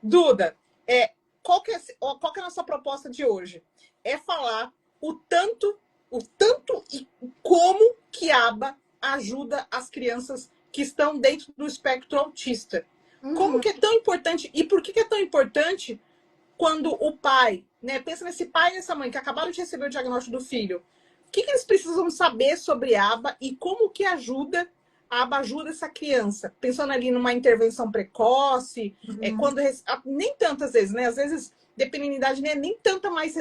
Duda, qual que é a nossa proposta de hoje? É falar o tanto e como que a aba ajuda as crianças que estão dentro do espectro autista. Como Uhum. que é tão importante e por que é tão importante quando o pai, né, pensa nesse pai e nessa mãe que acabaram de receber o diagnóstico do filho, o que eles precisam saber sobre a aba e como que a aba ajuda essa criança? Pensando ali numa intervenção precoce, Uhum. nem tantas vezes, né? Às vezes, dependendo da idade, né, nem tanta mais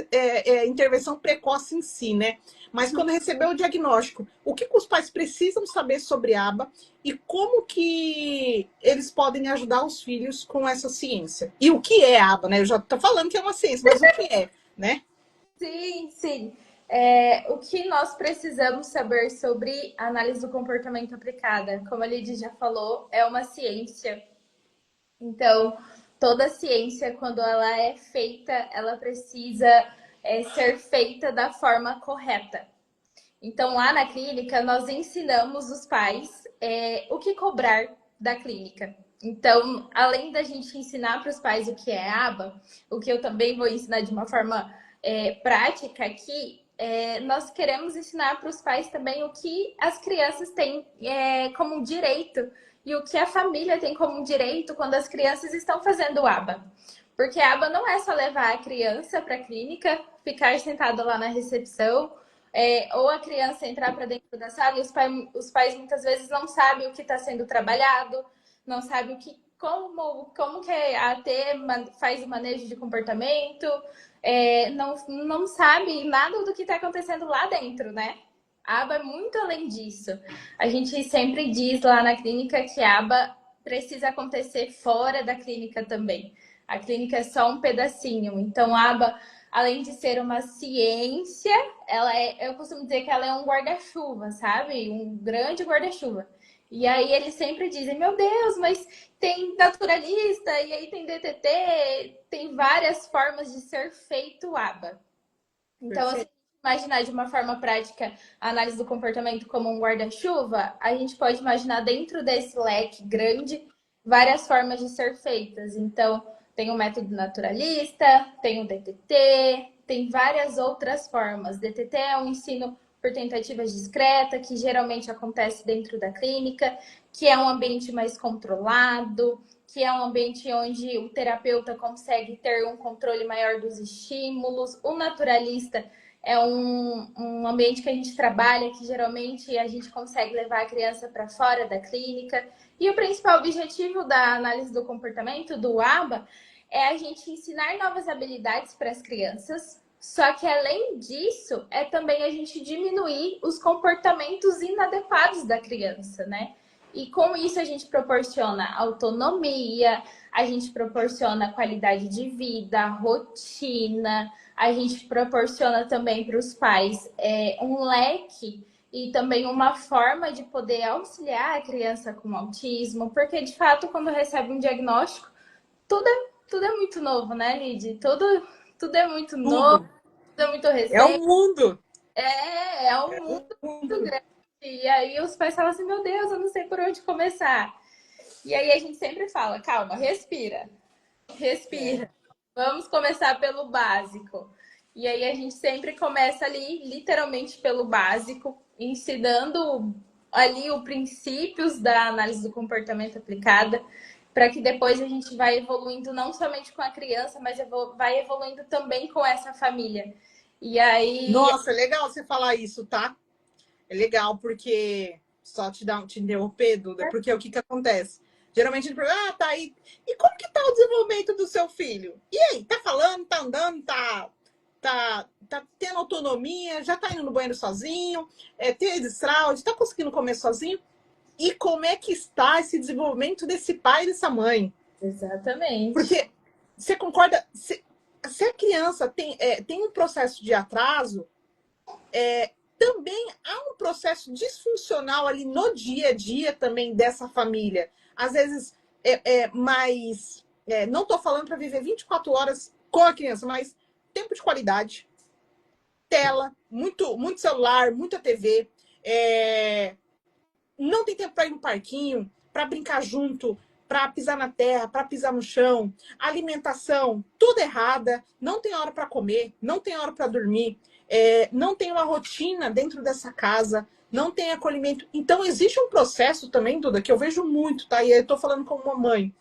intervenção precoce em si, né? Mas quando recebeu o diagnóstico, o que os pais precisam saber sobre a aba e como que eles podem ajudar os filhos com essa ciência. E o que é a aba, né? Eu já estou falando que é uma ciência, mas o que é, né? Sim, sim. O que nós precisamos saber sobre análise do comportamento aplicada? Como a Lidy já falou, é uma ciência. Então, toda ciência, quando ela é feita, ela precisa ser feita da forma correta. Então, lá na clínica, nós ensinamos os pais o que cobrar da clínica. Então, além da gente ensinar para os pais o que é aba, o que eu também vou ensinar de uma forma prática aqui, nós queremos ensinar para os pais também o que as crianças têm como direito e o que a família tem como direito quando as crianças estão fazendo aba. Porque a aba não é só levar a criança para a clínica, ficar sentada lá na recepção, ou a criança entrar para dentro da sala e os pais muitas vezes não sabem o que está sendo trabalhado, não sabem como que a AT faz o manejo de comportamento, não sabe nada do que está acontecendo lá dentro, né? A aba é muito além disso. A gente sempre diz lá na clínica que a aba precisa acontecer fora da clínica também. A clínica é só um pedacinho. Então, a aba, além de ser uma ciência, eu costumo dizer que ela é um guarda-chuva, sabe? Um grande guarda-chuva. E aí eles sempre dizem, meu Deus, mas tem naturalista, e aí tem DTT, tem várias formas de ser feito aba. Então, assim, Perfeito. imaginar de uma forma prática a análise do comportamento como um guarda-chuva, a gente pode imaginar dentro desse leque grande várias formas de ser feitas. Então, tem o método naturalista, tem o DTT, tem várias outras formas. DTT é um ensino por tentativa discreta, que geralmente acontece dentro da clínica, que é um ambiente mais controlado, que é um ambiente onde o terapeuta consegue ter um controle maior dos estímulos. O naturalista é um ambiente que a gente trabalha, que geralmente a gente consegue levar a criança para fora da clínica. E o principal objetivo da análise do comportamento, do ABA, é a gente ensinar novas habilidades para as crianças. Só que além disso, é também a gente diminuir os comportamentos inadequados da criança, né? E com isso a gente proporciona autonomia, a gente proporciona qualidade de vida, rotina, a gente proporciona também para os pais um leque e também uma forma de poder auxiliar a criança com autismo, porque de fato, quando recebe um diagnóstico, tudo é muito novo, né, Lid? Tudo é muito novo, Tudo. tudo é muito É o recente, mundo. é um O mundo muito mundo. grande. E aí os pais falam assim, meu Deus, eu não sei por onde começar. E aí a gente sempre fala, calma, respira, É. respira. Vamos começar pelo básico. E aí a gente sempre começa ali, literalmente pelo básico, ensinando ali os princípios da análise do comportamento aplicada, para que depois a gente vai evoluindo não somente com a criança, mas vai evoluindo também com essa família. E aí, Nossa, é legal você falar isso, tá? É legal, porque. Só te interromper, Duda, porque o que acontece? Geralmente ele pergunta, tá aí. E como que tá o desenvolvimento do seu filho? E aí, tá falando, tá andando, tá tendo autonomia, já tá indo no banheiro sozinho, tem desfraude, tá conseguindo comer sozinho? E como é que está esse desenvolvimento desse pai e dessa mãe? exatamente. Porque você concorda? Se a criança tem um processo de atraso, também há um processo disfuncional ali no dia a dia também dessa família. Às vezes, mais. Não estou falando para viver 24 horas com a criança, mas tempo de qualidade, tela, muito celular, muita TV. Não tem tempo para ir no parquinho, para brincar junto, para pisar na terra, para pisar no chão, alimentação, tudo errada, não tem hora para comer, não tem hora para dormir, não tem uma rotina dentro dessa casa, não tem acolhimento. Então, existe um processo também, Duda, que eu vejo muito, tá? E eu estou falando como uma mãe,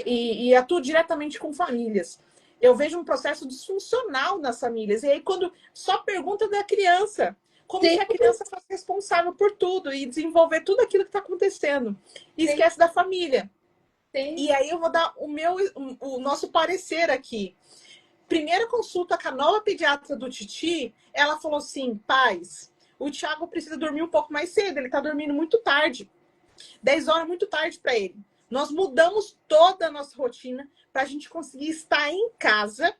e atuo diretamente com famílias. Eu vejo um processo disfuncional nas famílias. E aí, quando só pergunta da criança, como Sim, se a criança fosse responsável por tudo e desenvolver tudo aquilo que está acontecendo. E sim, esquece da família. sim. E aí eu vou dar o nosso parecer aqui. Primeira consulta com a nova pediatra do Titi, ela falou assim, pais, o Thiago precisa dormir um pouco mais cedo, ele está dormindo muito tarde. 10 horas é muito tarde para ele. Nós mudamos toda a nossa rotina para a gente conseguir estar em casa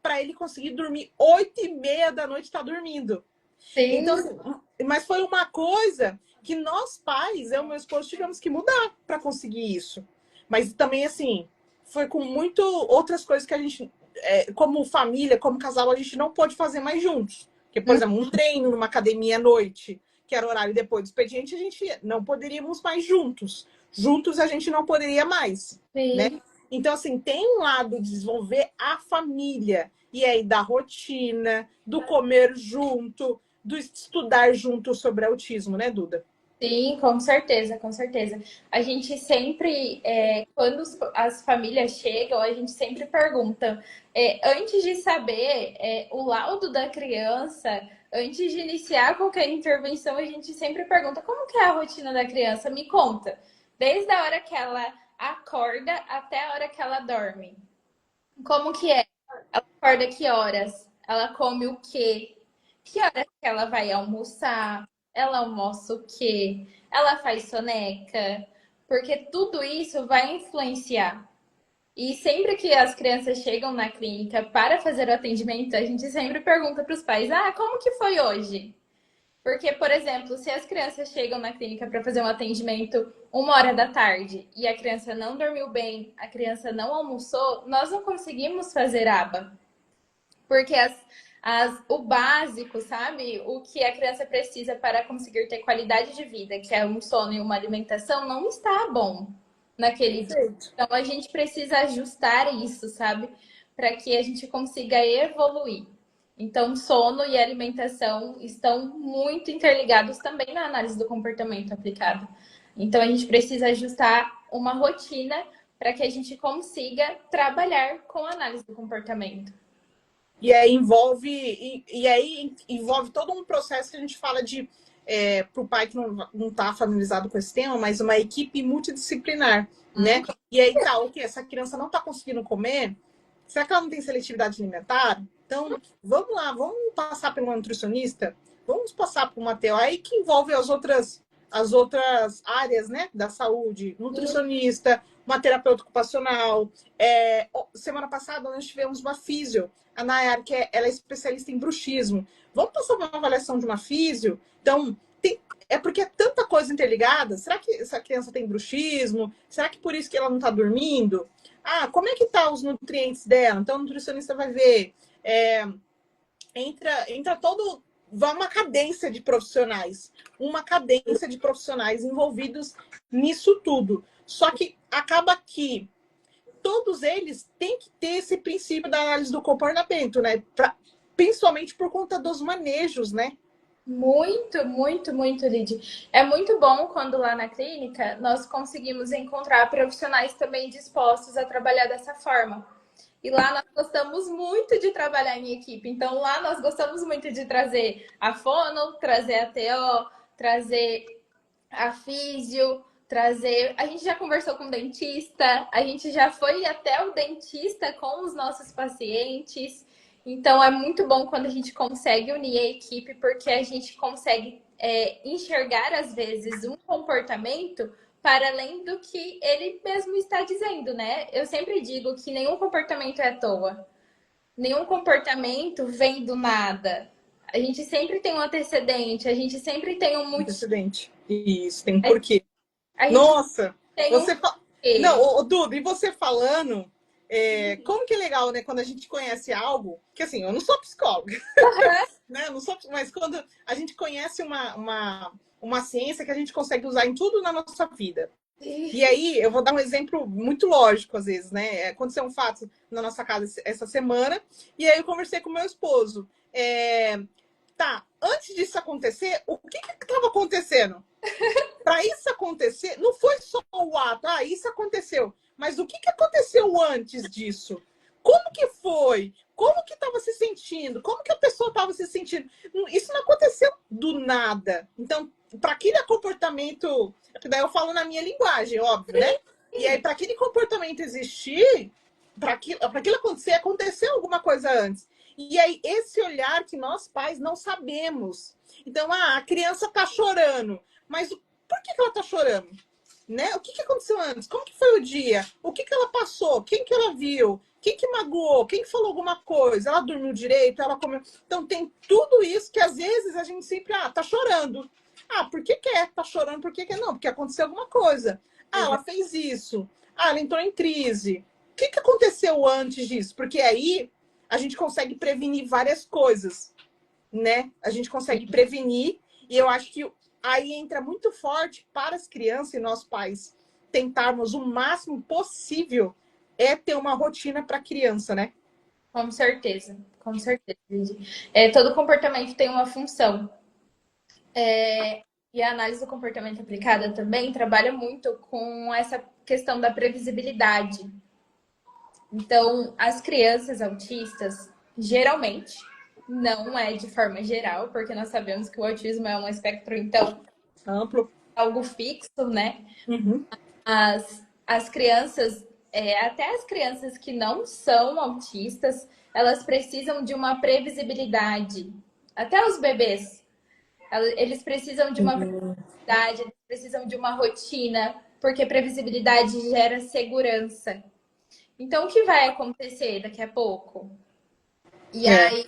para ele conseguir dormir 8h30 da noite, está dormindo. Então, Sim. assim, mas foi uma coisa que nós pais, eu e meu esposo, tivemos que mudar para conseguir isso. Mas também, assim, foi com muito outras coisas que a gente, como família, como casal, a gente não pôde fazer mais juntos. Porque, por exemplo, um treino numa academia à noite, que era horário depois do expediente, a gente não poderíamos mais juntos. Juntos a gente não poderia mais, né? Sim. Então, assim, tem um lado de desenvolver a família. E aí, da rotina, do comer junto, do estudar junto sobre autismo, né, Duda? Sim, com certeza, com certeza. A gente sempre, quando as famílias chegam, a gente sempre pergunta, antes de saber o laudo da criança, antes de iniciar qualquer intervenção, a gente sempre pergunta como que é a rotina da criança? Me conta, desde a hora que ela acorda até a hora que ela dorme. Como que é? Ela acorda que horas? Ela come o quê? Que horas que ela vai almoçar? Ela almoça o quê? Ela faz soneca? Porque tudo isso vai influenciar. E sempre que as crianças chegam na clínica para fazer o atendimento, a gente sempre pergunta para os pais: ah, como que foi hoje? Porque, por exemplo, se as crianças chegam na clínica para fazer um atendimento 1h da tarde e a criança não dormiu bem, a criança não almoçou, nós não conseguimos fazer aba. Porque o básico, sabe? O que a criança precisa para conseguir ter qualidade de vida, que é um sono e uma alimentação, não está bom naquele dia. Perfeito. Então a gente precisa ajustar isso, sabe? Para que a gente consiga evoluir. Então, sono e alimentação estão muito interligados também na análise do comportamento aplicado. Então, a gente precisa ajustar uma rotina para que a gente consiga trabalhar com a análise do comportamento. E aí envolve todo um processo que a gente fala de para o pai que não está familiarizado com esse tema, mas uma equipe multidisciplinar, né? E aí tá, o que? Essa criança não está conseguindo comer? Será que ela não tem seletividade alimentar? Então, vamos lá, vamos passar pelo nutricionista, vamos passar por uma TO aí que envolve as outras áreas, né, da saúde, nutricionista, uma terapeuta ocupacional. Semana passada nós tivemos uma físio, a Nayara, ela é especialista em bruxismo. Vamos passar uma avaliação de uma físio? Então, é porque é tanta coisa interligada. Será que essa criança tem bruxismo? Será que por isso que ela não está dormindo? Ah, como é que tá os nutrientes dela? Então, o nutricionista vai ver. Entra todo. Vai uma cadência de profissionais. Uma cadência de profissionais envolvidos nisso tudo. Só que acaba que todos eles têm que ter esse princípio da análise do comportamento, né? Principalmente por conta dos manejos, né? Muito, muito, muito, Lid. É muito bom quando lá na clínica nós conseguimos encontrar profissionais também dispostos a trabalhar dessa forma. E lá nós gostamos muito de trabalhar em equipe. Então lá nós gostamos muito de trazer a fono, trazer a TO, trazer a físio, trazer. A gente já conversou com o dentista, a gente já foi até o dentista com os nossos pacientes. Então é muito bom quando a gente consegue unir a equipe, porque a gente consegue enxergar, às vezes, um comportamento para além do que ele mesmo está dizendo, né? Eu sempre digo que nenhum comportamento é à toa. Nenhum comportamento vem do nada. A gente sempre tem um antecedente, a gente sempre tem um motivo. Antecedente. Isso, tem um porquê. A gente Nossa, tem um você porquê. Não, Duda, e você falando, como que é legal, né? Quando a gente conhece algo, que assim, eu não sou psicóloga, né? Eu não sou, mas quando a gente conhece uma ciência que a gente consegue usar em tudo na nossa vida. E aí, eu vou dar um exemplo muito lógico, às vezes, né? Aconteceu um fato na nossa casa essa semana, e aí eu conversei com meu esposo. Tá, antes disso acontecer, o que estava acontecendo? Para isso acontecer, não foi só o ato, isso aconteceu. Mas o que aconteceu antes disso? Como que foi? Como que estava se sentindo? Como que a pessoa estava se sentindo? Isso não aconteceu do nada. Então, para aquele comportamento, daí eu falo na minha linguagem, óbvio, né? E aí, para aquele comportamento existir, para aquilo acontecer, aconteceu alguma coisa antes. E aí, esse olhar que nós pais não sabemos. Então, a criança está chorando, mas por que ela está chorando? Né? O que aconteceu antes? Como que foi o dia? O que ela passou? Quem que ela viu? Quem que magoou? Quem que falou alguma coisa? Ela dormiu direito? Ela comeu? Então tem tudo isso que às vezes a gente sempre, tá chorando. Por que é? Tá chorando, por que não? Porque aconteceu alguma coisa. Ela fez isso. Ela entrou em crise. O que aconteceu antes disso? Porque aí a gente consegue prevenir várias coisas, né? A gente consegue prevenir, e eu acho que aí entra muito forte para as crianças e nós pais tentarmos o máximo possível ter uma rotina para a criança, né? Com certeza, com certeza. Todo comportamento tem uma função. E a análise do comportamento aplicada também trabalha muito com essa questão da previsibilidade. Então, as crianças autistas, geralmente, não é de forma geral, porque nós sabemos que o autismo é um espectro, então, amplo, algo fixo, né? Uhum. As crianças, até as crianças que não são autistas, elas precisam de uma previsibilidade. Até os bebês, eles precisam de uma previsibilidade, eles precisam de uma rotina, porque previsibilidade gera segurança. Então, o que vai acontecer daqui a pouco? E aí,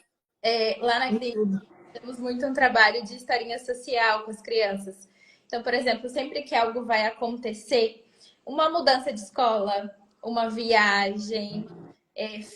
lá na clínica, temos muito um trabalho de historinha social com as crianças. Então, por exemplo, sempre que algo vai acontecer, uma mudança de escola, uma viagem,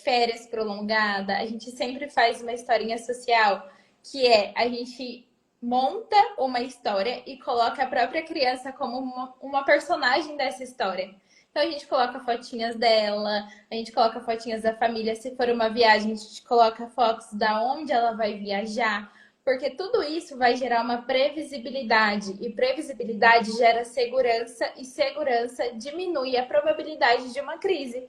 férias prolongada, a gente sempre faz uma historinha social, que é a gente monta uma história e coloca a própria criança como uma personagem dessa história. Então a gente coloca fotinhas dela, a gente coloca fotinhas da família. Se for uma viagem, a gente coloca fotos da onde ela vai viajar. Porque tudo isso vai gerar uma previsibilidade. E previsibilidade gera segurança. E segurança diminui a probabilidade de uma crise.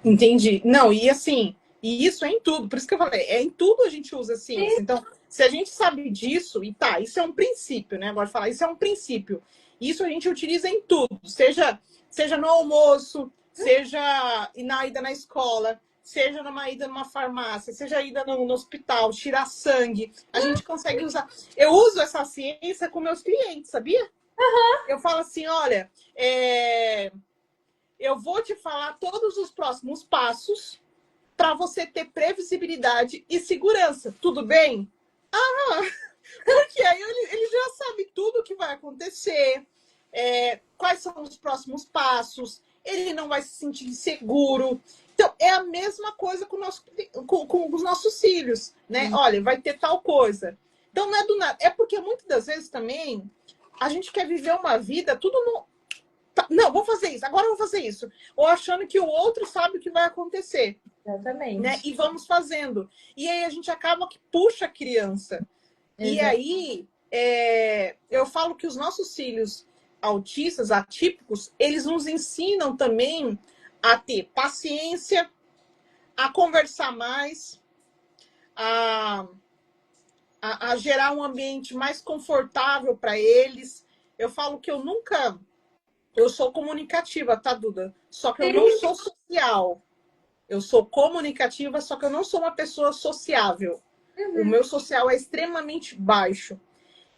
Entendi. Não, e assim, e isso é em tudo. Por isso que eu falei, em tudo a gente usa ciência. Então, se a gente sabe disso, isso é um princípio, né? Agora falar, isso é um princípio. Isso a gente utiliza em tudo. Seja no almoço, seja na ida na escola, seja numa ida numa farmácia, seja ida no hospital, tirar sangue. A gente consegue usar. Eu uso essa ciência com meus clientes, sabia? Eu falo assim, olha, eu vou te falar todos os próximos passos para você ter previsibilidade e segurança. Tudo bem? Porque aí ele já sabe tudo o que vai acontecer, quais são os próximos passos, ele não vai se sentir inseguro. Então, é a mesma coisa com os nossos filhos, né? Olha, vai ter tal coisa. Então, não é do nada. É porque muitas das vezes também a gente quer viver uma vida tudo no. Não, vou fazer isso, agora eu vou fazer isso. Ou achando que o outro sabe o que vai acontecer. Exatamente. Né? E vamos fazendo. E aí a gente acaba que puxa a criança. E aí, eu falo que os nossos filhos autistas, atípicos, eles nos ensinam também a ter paciência, a conversar mais, a gerar um ambiente mais confortável para eles. Eu falo que eu nunca... Eu sou comunicativa, tá, Duda? Só que eu não sou social. Eu sou comunicativa, só que eu não sou uma pessoa sociável. O meu social é extremamente baixo.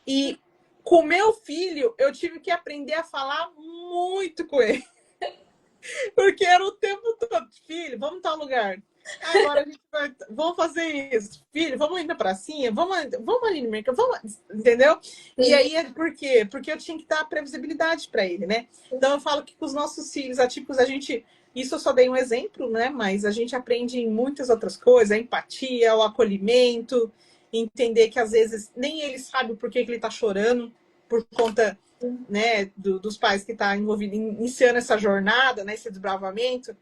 E com meu filho, eu tive que aprender a falar muito com ele. Porque era o tempo todo. Filho, vamos tal lugar. Agora a gente vamos fazer isso. Filho, vamos ir na pracinha? Vamos ali no mercado? Entendeu? Sim. E aí, por quê? Porque eu tinha que dar previsibilidade para ele, né? Então, eu falo que com os nossos filhos atípicos, a gente... Isso eu só dei um exemplo, né? Mas a gente aprende em muitas outras coisas. A empatia, o acolhimento, entender que às vezes nem ele sabe por que ele está chorando. por conta, né, dos pais que estão envolvidos, iniciando essa jornada, né, esse desbravamento,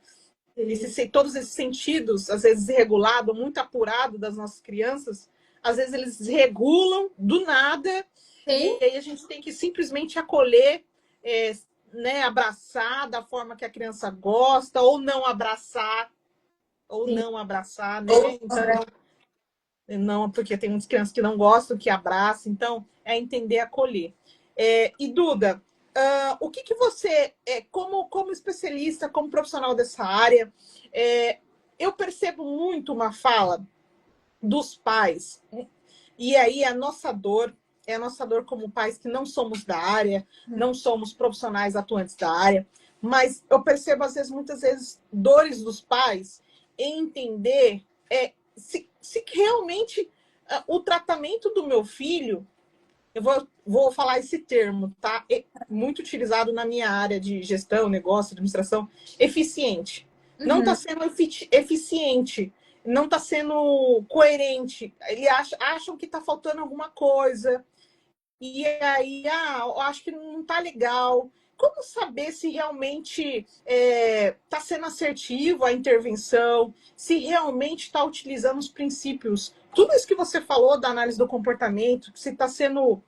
todos esses sentidos, às vezes regulado, muito apurado das nossas crianças, às vezes eles regulam do nada, Sim, e aí a gente tem que simplesmente acolher, né, abraçar da forma que a criança gosta, ou sim. não abraçar, né? Então, não, porque tem muitas crianças que não gostam que abraçam, então é entender acolher. E Duda, o que você, como especialista, como profissional dessa área, eu percebo muito uma fala dos pais, e aí é a nossa dor como pais que não somos da área, não somos profissionais atuantes da área, mas eu percebo, às vezes, muitas vezes, dores dos pais em entender se realmente o tratamento do meu filho, eu vou falar esse termo, tá? É muito utilizado na minha área de gestão, negócio, administração, eficiente. Não está Uhum. sendo eficiente, não está sendo coerente. Eles acham que está faltando alguma coisa. E aí, eu acho que não está legal. Como saber se realmente está sendo assertivo a intervenção, se realmente está utilizando os princípios? Tudo isso que você falou da análise do comportamento, se está sendo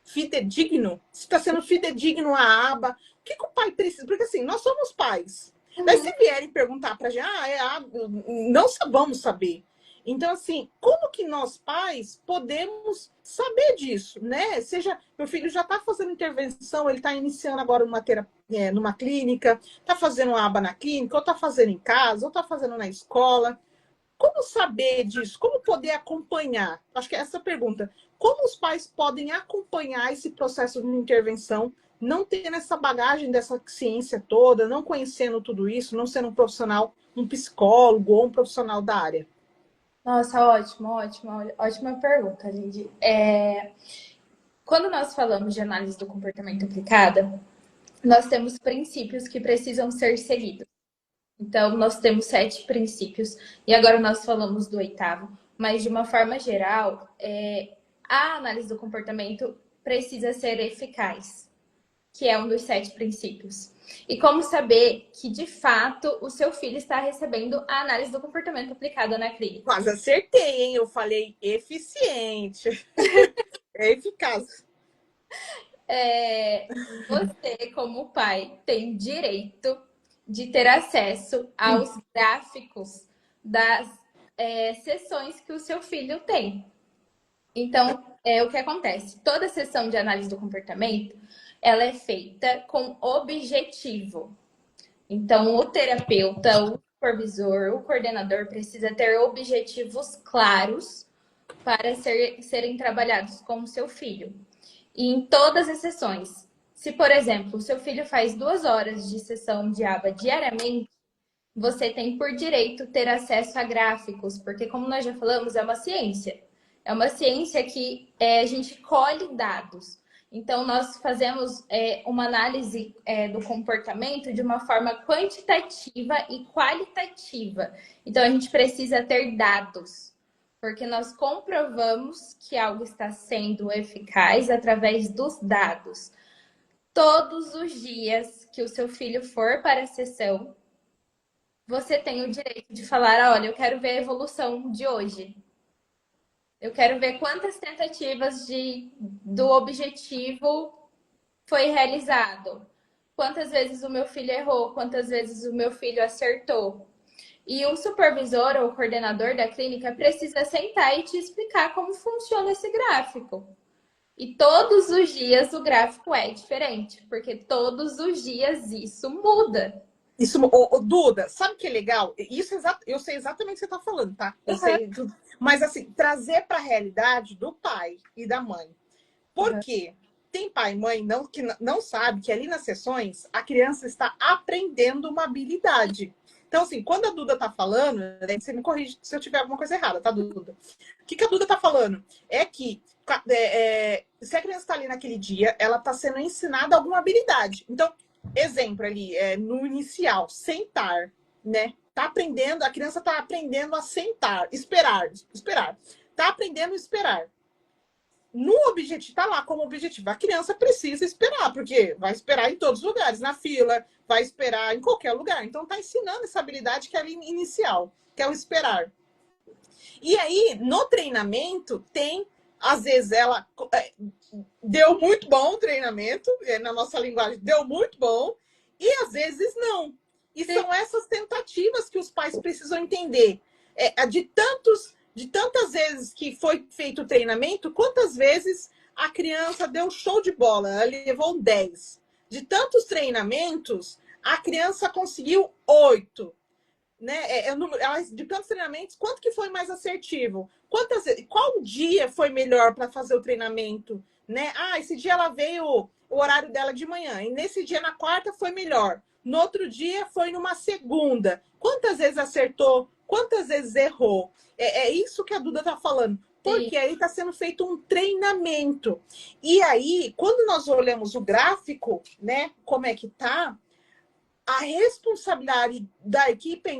fidedigno, se está sendo fidedigno a aba, o que o pai precisa? Porque assim, nós somos pais. Daí Uhum. se vierem perguntar para a gente, não vamos saber. Então, assim, como que nós pais podemos saber disso, né? Seja, meu filho já está fazendo intervenção, ele está iniciando agora numa clínica, está fazendo uma aba na clínica, ou está fazendo em casa, ou está fazendo na escola. Como saber disso? Como poder acompanhar? Acho que é essa a pergunta. Como os pais podem acompanhar esse processo de intervenção, não tendo essa bagagem dessa ciência toda, não conhecendo tudo isso, não sendo um profissional, um psicólogo ou um profissional da área? Nossa, ótima pergunta, Lindy. Quando nós falamos de análise do comportamento aplicada, nós temos princípios que precisam ser seguidos. Então, nós temos 7 princípios e agora nós falamos do 8º, mas de uma forma geral, a análise do comportamento precisa ser eficaz, que é um dos 7 princípios. E como saber que, de fato, o seu filho está recebendo a análise do comportamento aplicada na clínica? Quase acertei, hein? Eu falei eficiente. É eficaz. Você, como pai, tem direito de ter acesso aos gráficos das sessões que o seu filho tem. Então, o que acontece? Toda sessão de análise do comportamento, ela é feita com objetivo. Então, o terapeuta, o supervisor, o coordenador precisa ter objetivos claros para serem trabalhados com o seu filho. E em todas as sessões, se, por exemplo, o seu filho faz 2 horas de sessão de aba diariamente, você tem por direito ter acesso a gráficos, porque, como nós já falamos, é uma ciência. É uma ciência que a gente colhe dados. Então, nós fazemos uma análise do comportamento de uma forma quantitativa e qualitativa. Então, a gente precisa ter dados, porque nós comprovamos que algo está sendo eficaz através dos dados. Todos os dias que o seu filho for para a sessão, você tem o direito de falar: olha, eu quero ver a evolução de hoje. Eu quero ver quantas tentativas do objetivo foi realizado. Quantas vezes o meu filho errou, quantas vezes o meu filho acertou. E o supervisor ou o coordenador da clínica precisa sentar e te explicar como funciona esse gráfico. E todos os dias o gráfico é diferente, porque todos os dias isso muda. Isso, Duda, sabe o que é legal? Isso eu sei exatamente o que você está falando, tá? Eu Uhum, sei tudo. Mas assim, trazer para a realidade do pai e da mãe. Por uhum. quê? Tem pai e mãe que não sabe que ali nas sessões a criança está aprendendo uma habilidade. Então, assim, quando a Duda está falando, né, você me corrige se eu tiver alguma coisa errada, tá, Duda? O que a Duda está falando? É que se a criança está ali naquele dia, ela está sendo ensinada alguma habilidade. Então, exemplo ali, no inicial, sentar, né? Tá aprendendo, a criança está aprendendo a sentar, esperar. Tá aprendendo a esperar. no objetivo, tá lá como objetivo. A criança precisa esperar, porque vai esperar em todos os lugares, na fila, vai esperar em qualquer lugar. Então, tá ensinando essa habilidade que é a inicial, que é o esperar. E aí, no treinamento, tem, às vezes, ela deu muito bom o treinamento, na nossa linguagem, deu muito bom, e às vezes não. E são essas tentativas que os pais precisam entender. De tantas vezes que foi feito o treinamento, quantas vezes a criança deu show de bola, ela levou 10. De tantos treinamentos, a criança conseguiu 8. Né? De tantos treinamentos, quanto que foi mais assertivo? Qual dia foi melhor para fazer o treinamento? Né? Esse dia ela veio o horário dela de manhã, e nesse dia, na quarta, foi melhor. No outro dia, foi numa segunda. Quantas vezes acertou? Quantas vezes errou? É isso que a Duda está falando. Porque aí está sendo feito um treinamento. E aí, quando nós olhamos o gráfico, né, como é que tá, a responsabilidade da equipe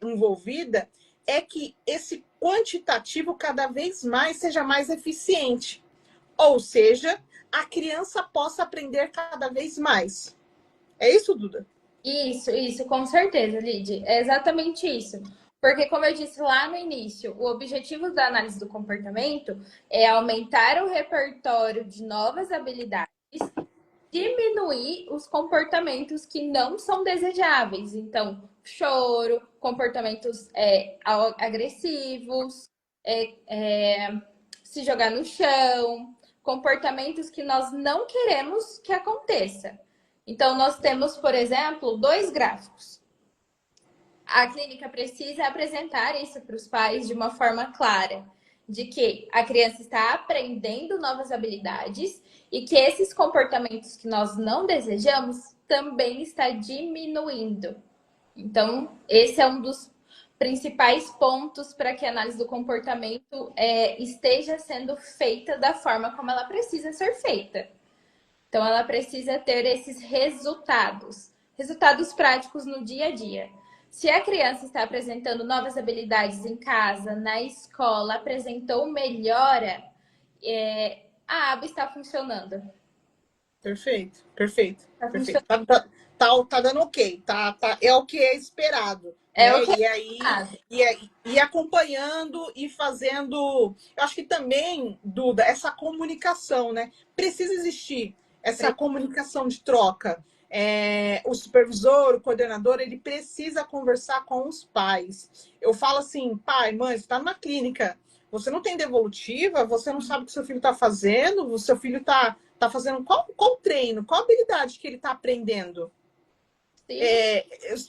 envolvida é que esse quantitativo cada vez mais seja mais eficiente. Ou seja, a criança possa aprender cada vez mais. É isso, Duda? Isso, com certeza, Lid. É exatamente isso. Porque, como eu disse lá no início, o objetivo da análise do comportamento é aumentar o repertório de novas habilidades, diminuir os comportamentos que não são desejáveis. Então, choro, comportamentos agressivos, se jogar no chão, comportamentos que nós não queremos que aconteça. Então, nós temos, por exemplo, 2 gráficos. A clínica precisa apresentar isso para os pais de uma forma clara, de que a criança está aprendendo novas habilidades e que esses comportamentos que nós não desejamos também está diminuindo. Então, esse é um dos principais pontos para que a análise do comportamento esteja sendo feita da forma como ela precisa ser feita. Então, ela precisa ter esses resultados práticos no dia a dia. Se a criança está apresentando novas habilidades em casa, na escola, apresentou melhora, a aba está funcionando. Perfeito. Tá dando ok, é o que é esperado. É né? o que E aí, e acompanhando e fazendo. Eu acho que também, Duda, essa comunicação, né? Precisa existir essa comunicação de troca. O supervisor, o coordenador, ele precisa conversar com os pais. Eu falo assim, pai, mãe, você está numa clínica, você não tem devolutiva, você não sabe o que seu filho está fazendo, o seu filho está fazendo qual treino, qual habilidade que ele está aprendendo.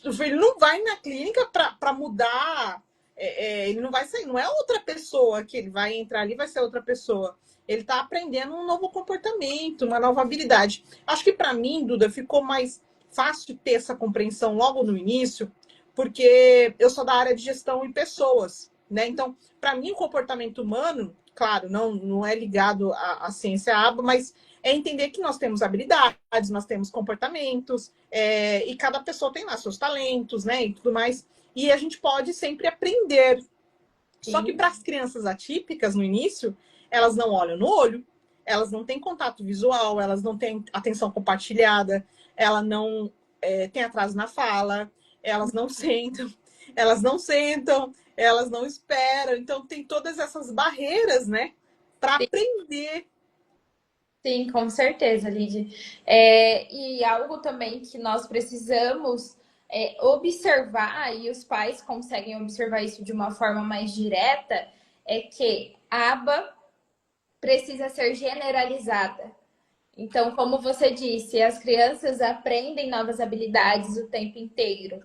O filho não vai na clínica para mudar, ele não vai sair, não é outra pessoa que ele vai entrar ali, vai ser outra pessoa. Ele está aprendendo um novo comportamento, uma nova habilidade. Acho que para mim, Duda, ficou mais fácil ter essa compreensão logo no início, porque eu sou da área de gestão e pessoas, né? Então, para mim, o comportamento humano, claro, não é ligado à ciência aba, mas é entender que nós temos habilidades, nós temos comportamentos, e cada pessoa tem lá seus talentos, né? E tudo mais. E a gente pode sempre aprender. Sim. Só que para as crianças atípicas, no início, elas não olham no olho, elas não têm contato visual, elas não têm atenção compartilhada, ela não tem atraso na fala, elas não sentam, elas não esperam. Então, tem todas essas barreiras, né? Para aprender. Sim, com certeza, Lidy. E algo também que nós precisamos observar, e os pais conseguem observar isso de uma forma mais direta, é que a aba precisa ser generalizada. Então, como você disse, as crianças aprendem novas habilidades o tempo inteiro.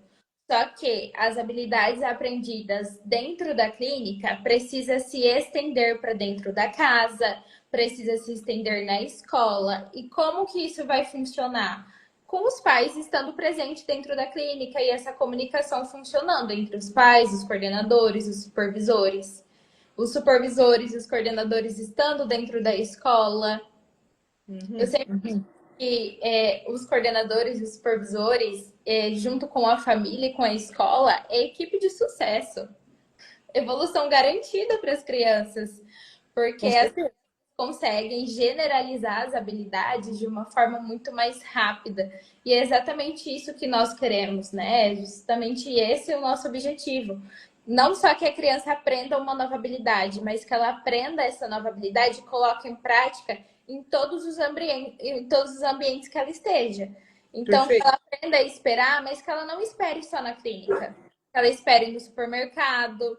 Só que as habilidades aprendidas dentro da clínica precisa se estender para dentro da casa, precisa se estender na escola. E como que isso vai funcionar? Com os pais estando presentes dentro da clínica e essa comunicação funcionando entre os pais, os coordenadores, os supervisores. Os supervisores e os coordenadores estando dentro da escola. Eu sempre digo que os coordenadores e os supervisores, junto com a família e com a escola, é equipe de sucesso. Evolução garantida para as crianças. Porque conseguem generalizar as habilidades de uma forma muito mais rápida. E é exatamente isso que nós queremos, né? É justamente esse é o nosso objetivo. Não só que a criança aprenda uma nova habilidade, mas que ela aprenda essa nova habilidade e coloque em prática em todos os ambientes que ela esteja. Então, que Perfeito. ela aprenda a esperar, mas que ela não espere só na clínica. Que ela espere no supermercado,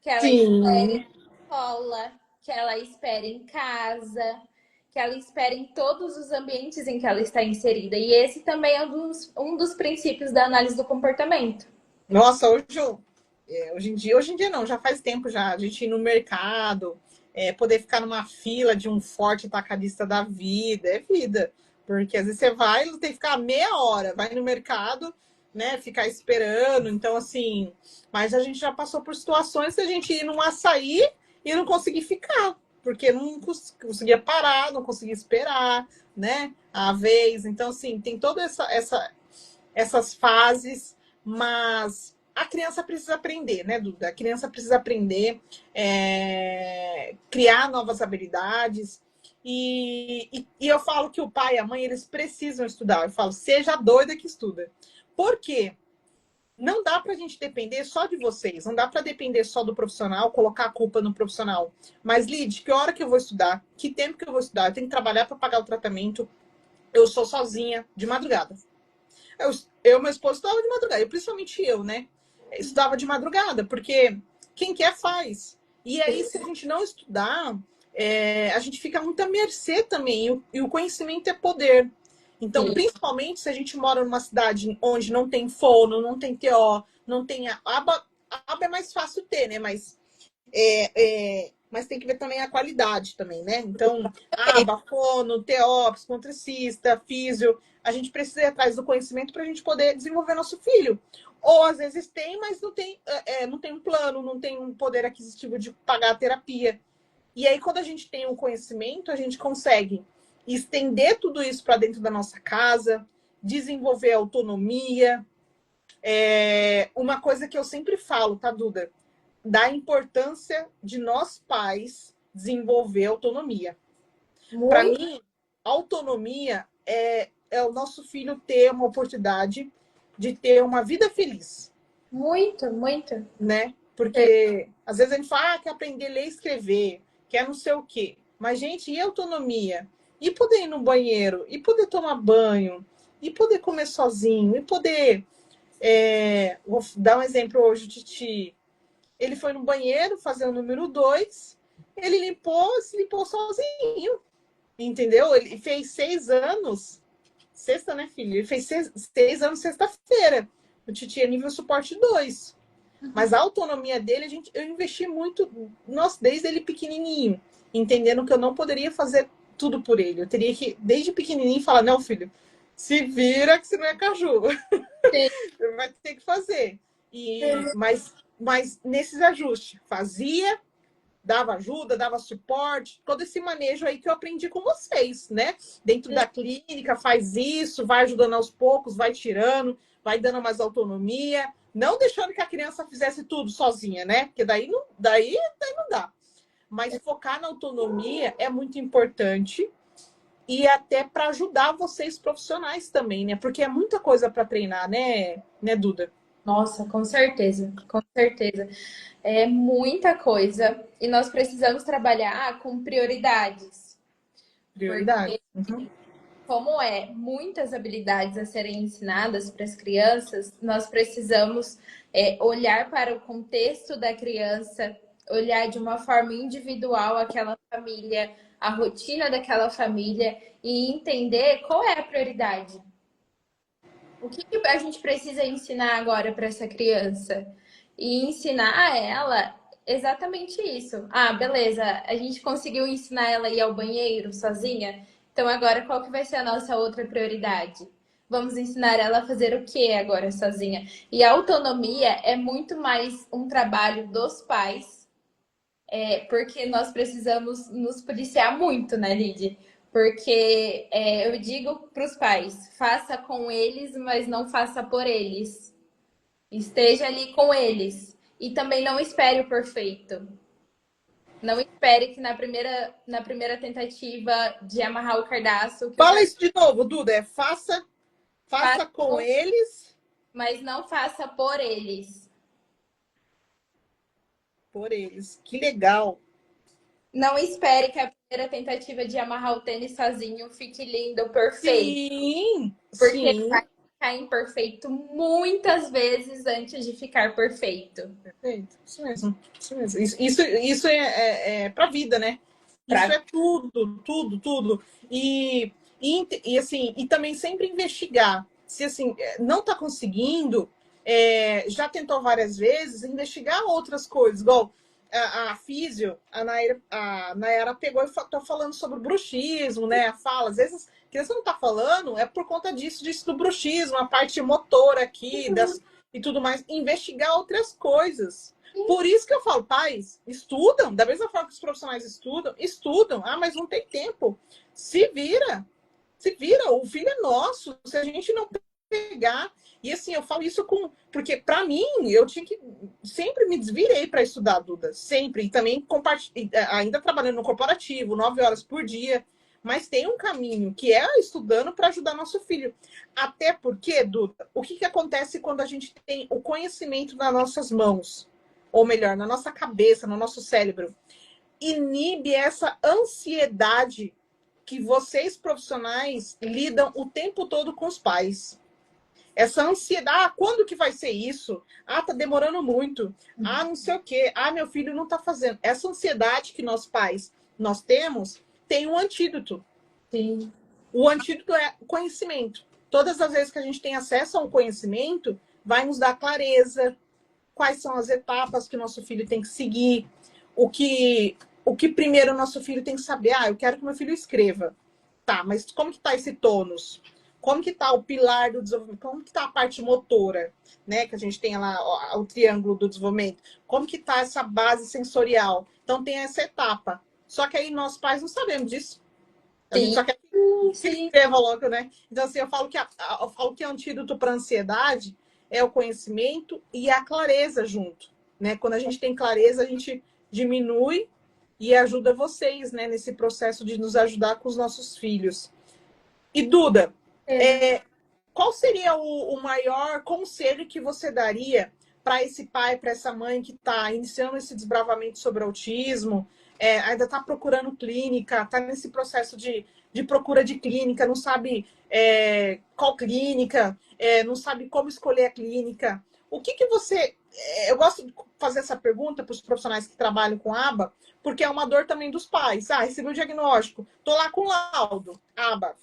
que ela espere Sim. na escola, que ela espere em casa, que ela espere em todos os ambientes em que ela está inserida. E esse também é um dos princípios da análise do comportamento. Nossa, hoje em dia não, já faz tempo já. A gente ir no mercado, poder ficar numa fila de um forte atacadista da vida, é vida. Porque às vezes você vai, tem que ficar meia hora, vai no mercado, né, ficar esperando. Então, assim, mas a gente já passou por situações que a gente ir num açaí e não conseguir ficar, porque não conseguia parar, não conseguia esperar, né, a vez. Então, assim, tem toda essas fases, mas a criança precisa aprender, né, Duda? A criança precisa aprender, criar novas habilidades. E eu falo que o pai e a mãe, eles precisam estudar. Eu falo, seja doida que estuda. Por quê? Não dá para a gente depender só de vocês, não dá para depender só do profissional, colocar a culpa no profissional. Mas, Lid, que hora que eu vou estudar? Que tempo que eu vou estudar? Eu tenho que trabalhar para pagar o tratamento. Eu sou sozinha, de madrugada. Eu meu esposo estudava de madrugada, e principalmente eu, né? Estudava de madrugada, porque quem quer faz. E aí, se a gente não estudar, a gente fica muito à mercê também. E o conhecimento é poder. Então, Sim. principalmente se a gente mora numa cidade onde não tem fono, não tem TO, não tem a aba. A aba é mais fácil ter, né? Mas tem que ver também a qualidade também, né? Então, aba, fono, TO, psicomotricista, físio, a gente precisa ir atrás do conhecimento para a gente poder desenvolver nosso filho. Ou às vezes tem, mas não tem um plano, não tem um poder aquisitivo de pagar a terapia. E aí, quando a gente tem o conhecimento, a gente consegue estender tudo isso para dentro da nossa casa, desenvolver autonomia. Uma coisa que eu sempre falo, tá, Duda? Da importância de nós pais desenvolver autonomia. Para Muito, mim, autonomia é o nosso filho ter uma oportunidade de ter uma vida feliz, muito, muito. né? Porque às vezes a gente fala que aprender a ler e escrever, quer não sei o quê. Mas, gente, e autonomia? E poder ir no banheiro, e poder tomar banho, e poder comer sozinho, e poder. Vou dar um exemplo hoje, o Titi. Ele foi no banheiro fazer o número 2, ele se limpou sozinho, entendeu? Ele fez 6 anos, sexta, né, filho? Ele fez 6 anos sexta-feira. O Titi é nível suporte 2. Mas a autonomia dele, eu investi muito, nossa, desde ele pequenininho, entendendo que eu não poderia fazer tudo por ele. Eu teria que, desde pequenininho, falar, não, filho, se vira que você não é caju. Sim. Vai ter que fazer. Mas nesses ajustes, fazia, dava ajuda, dava suporte, todo esse manejo aí que eu aprendi com vocês, né? Dentro da clínica, faz isso, vai ajudando aos poucos, vai tirando, vai dando mais autonomia, não deixando que a criança fizesse tudo sozinha, né? Porque daí não dá. Mas focar na autonomia é muito importante e até para ajudar vocês profissionais também, né? Porque é muita coisa para treinar, né, Duda? Nossa, com certeza, com certeza. É muita coisa e nós precisamos trabalhar com prioridades, Prioridade. porque como é muitas habilidades a serem ensinadas para as crianças, nós precisamos olhar para o contexto da criança, olhar de uma forma individual aquela família, a rotina daquela família e entender qual é a prioridade. O que a gente precisa ensinar agora para essa criança? E ensinar a ela exatamente isso. Ah, beleza, a gente conseguiu ensinar ela a ir ao banheiro sozinha. Então agora qual que vai ser a nossa outra prioridade? Vamos ensinar ela a fazer o que agora sozinha? E a autonomia é muito mais um trabalho dos pais, porque nós precisamos nos policiar muito, né, Lid? Porque eu digo para os pais, faça com eles, mas não faça por eles. Esteja ali com eles. E também não espere o perfeito. Não espere que na primeira tentativa de amarrar o cadastro, que o Fala isso de novo, Duda. Faça faça, com eles, mas não faça por eles. por eles. Que legal. Não espere que a primeira tentativa de amarrar o tênis sozinho fique lindo, perfeito. Sim, Porque sim. vai ficar imperfeito muitas vezes antes de ficar perfeito. Perfeito. Isso mesmo. Isso mesmo. Isso é para a vida, né? Isso Pra... é tudo, tudo, tudo. E assim, e também sempre investigar. Se assim, não está conseguindo, já tentou várias vezes, investigar outras coisas. Igual a físio, a Nayara pegou e está falando sobre o bruxismo, né? Fala, às vezes, a criança não está falando, é por conta disso do bruxismo, a parte motora aqui, e tudo mais. Investigar outras coisas. Por isso que eu falo, pais, estudam, da mesma forma que os profissionais estudam. Ah, mas não tem tempo. Se vira, se vira. O filho é nosso. Se a gente não pegar. E assim, eu falo isso porque, para mim, eu tinha que. Sempre me desvirei para estudar, Duda. Sempre. E também ainda trabalhando no corporativo, 9 horas por dia. Mas tem um caminho que é estudando para ajudar nosso filho. Até porque, Duda, o que acontece quando a gente tem o conhecimento nas nossas mãos? Ou melhor, na nossa cabeça, no nosso cérebro, inibe essa ansiedade que vocês profissionais lidam o tempo todo com os pais. Essa ansiedade, quando que vai ser isso? Tá demorando muito. Não sei o quê. Meu filho não tá fazendo. Essa ansiedade que nós pais nós temos tem um antídoto. Sim. O antídoto é o conhecimento. Todas as vezes que a gente tem acesso a um conhecimento, vai nos dar clareza, quais são as etapas que o nosso filho tem que seguir, o que primeiro o nosso filho tem que saber. Eu quero que meu filho escreva. Tá, mas como que tá esse tônus? Como que tá o pilar do desenvolvimento? Como que tá a parte motora, né? Que a gente tem lá o triângulo do desenvolvimento. Como que tá essa base sensorial? Então tem essa etapa. Só que aí nós pais não sabemos disso. A gente Sim, só quer que sim. escreva logo, né? Então, assim, eu falo que o antídoto para a ansiedade é o conhecimento e a clareza junto, né? Quando a gente tem clareza, a gente diminui e ajuda vocês, né? Nesse processo de nos ajudar com os nossos filhos. E, Duda, qual seria o maior conselho que você daria para esse pai, para essa mãe que está iniciando esse desbravamento sobre autismo, ainda está procurando clínica, está nesse processo de procura de clínica, não sabe qual clínica, não sabe como escolher a clínica? O que você... eu gosto de fazer essa pergunta para os profissionais que trabalham com aba, porque é uma dor também dos pais. Recebi o diagnóstico, estou lá com o laudo, aba.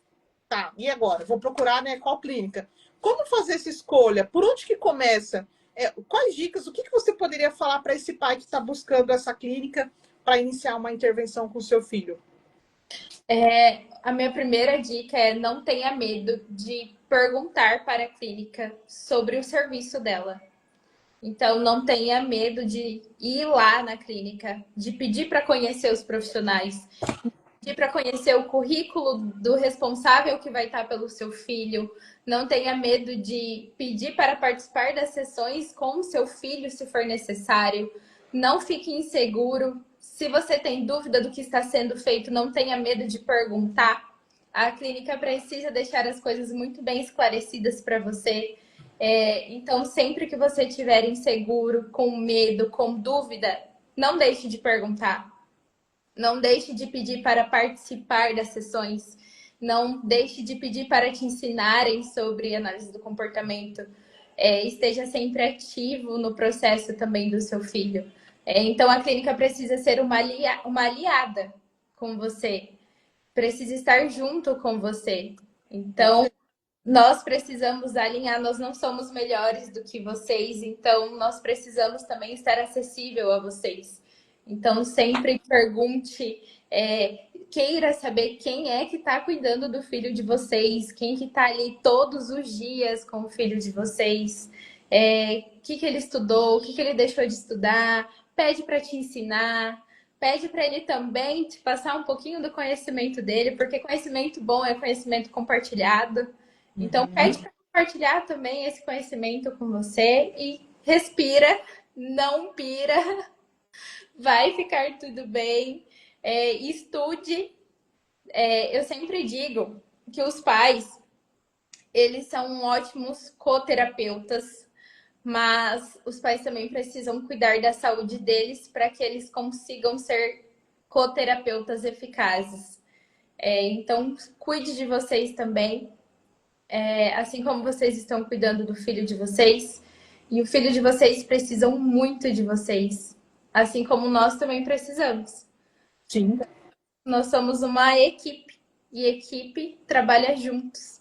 Tá, e agora? Vou procurar, né, qual clínica. Como fazer essa escolha? Por onde que começa? Quais dicas? O que você poderia falar para esse pai que está buscando essa clínica para iniciar uma intervenção com o seu filho? A minha primeira dica é não tenha medo de perguntar para a clínica sobre o serviço dela. Então, não tenha medo de ir lá na clínica, de pedir para conhecer os profissionais, pedir para conhecer o currículo do responsável que vai estar pelo seu filho. Não tenha medo de pedir para participar das sessões com o seu filho, se for necessário. Não fique inseguro. Se você tem dúvida do que está sendo feito, não tenha medo de perguntar. A clínica precisa deixar as coisas muito bem esclarecidas para você. Então, sempre que você estiver inseguro, com medo, com dúvida, não deixe de perguntar. Não deixe de pedir para participar das sessões. Não deixe de pedir para te ensinarem sobre análise do comportamento. Esteja sempre ativo no processo também do seu filho. Então, a clínica precisa ser uma aliada com você. Precisa estar junto com você. Então, nós precisamos alinhar. Nós não somos melhores do que vocês. Então, nós precisamos também estar acessível a vocês. Então, sempre pergunte, queira saber quem é que está cuidando do filho de vocês, quem que está ali todos os dias com o filho de vocês, o que ele estudou, o que ele deixou de estudar, pede para te ensinar, pede para ele também te passar um pouquinho do conhecimento dele, porque conhecimento bom é conhecimento compartilhado. Então, pede para compartilhar também esse conhecimento com você e respira, não pira. Vai ficar tudo bem. estude. Eu sempre digo que os pais, eles são ótimos coterapeutas, mas os pais também precisam cuidar da saúde deles para que eles consigam ser coterapeutas eficazes. Então, cuide de vocês também, assim como vocês estão cuidando do filho de vocês. E o filho de vocês precisam muito de vocês, assim como nós também precisamos. Sim. Nós somos uma equipe e equipe trabalha juntos.